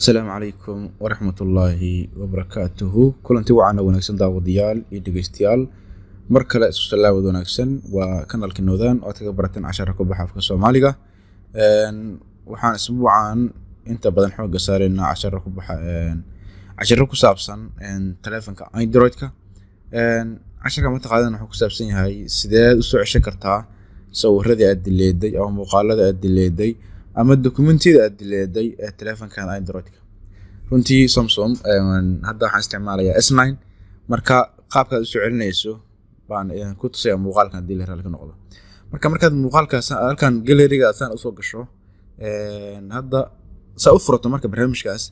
السلام عليكم ورحمة الله وبركاته. كلنتي وعنا ونكسن داوديال يدقيستيال مركلة سلسلة ونكسن وكان الكنودان وتكبرتن عشر كوبها في الصومالية وحان اسبوعا انت بدن حوق صارنا عشر كوبها عشر كوسابسن تلفونك اندرويدك عشر كما تقادنا حوق سابسن هاي سيداد وسوع شكرتها صورتي ادليدي او مقالة ادليدي ama documentida aad leeday telefonkan Android-ka runtii Samsung hadda waxaan isticmaalayaa S9 marka qaabka aad u soo celinayso baan ku tusaya muuqaalkan hadii la raali ka noqdo markaad muuqaalkaas halkan gallery-ga aad u soo gasho hadda saa u furto marka barnaamijkaas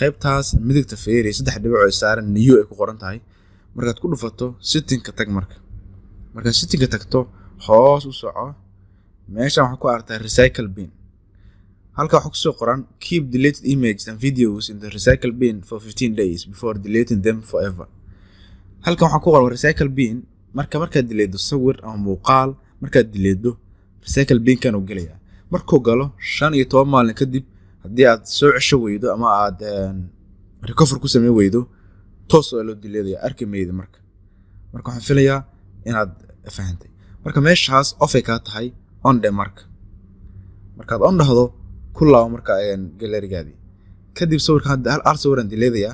qaybtaas midigta fiiri 3 dhibic oo saaran new ay ku qoran tahay markaad ku dhufato setting-ka tag marka setting-ka tagto hoos u soco meesha waxa ku aragtaa recycle bin halka waxa ku soo qoran keep deleted images and videos in the recycle bin for 15 days before deleting them forever. halka waxa ku qoran recycle bin marka dileedo sawir ama muuqaal marka dileedo recycle bin kan uu galaya markuu galo 15 maalin kadib hadii aad soo cesho weydo ama aad recover ku sameey weydo toos oo loo dileeday arkimeeyda marka waxaan filayaa inaad fahantay marka meeshaas off ay ka tahay on the markaad on dhahdo kullaa marka gallery-gaadi kadib sawirka hadda hal sawir aan dileedaya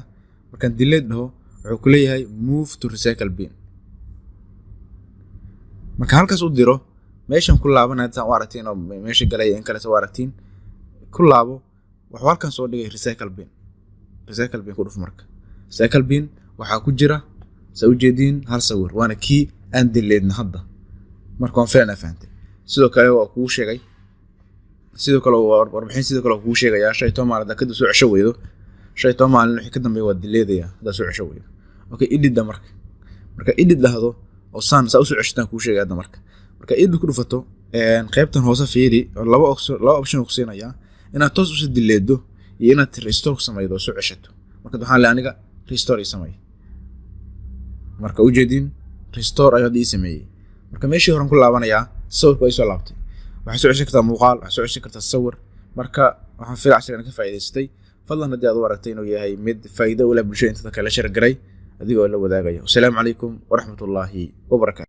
markaan delete dhaho wuxuu ku leeyahay move to recycle bin marka halkaas u diro meeshan ku laabanaya tan u aragtiin oo meesha galay in kale soo aragtiin ku laabo wuxuu halkan soo dhigay recycle bin ku dhuf marka recycle bin waxa ku jira soo jeedin hal sawir waana kii aan dileedna hadda marka aan fahantay sidoo kale waa kuu sheegay sidoo kale warbixin sidoo kale ku sheegaya shay toomaalada ka soo cesho weydo shay toomaalin wixii ka dambeeyay waa dileedaya da soo cesho weydo okay edit marka edit lahado oo soo ceshtaan ku sheegaya marka edit ku dhufato qaybtan hoose fiiri laba option ku siinaya inaad toos u dileedo iyo inaad restore ku sameeydo soo ceshato marka waxaan la aniga restore sameey marka u jeedin restore ayaa dii sameeyay marka meeshii horan ku laabanaya sawirku ay soo laabtay waxay soo ceshan kartaa muuqaal waxay soo ceshan kartaa sawir marka waxaan filayaa shaqada ka faa'iideystay fadlan hadii aad u aragtay inuu yahay mid faa'iido u leh bulshada inta kale shir garay adigoo la wadaagaya. Assalaamu calaykum wa rahmatullaahi wa barakaatuh.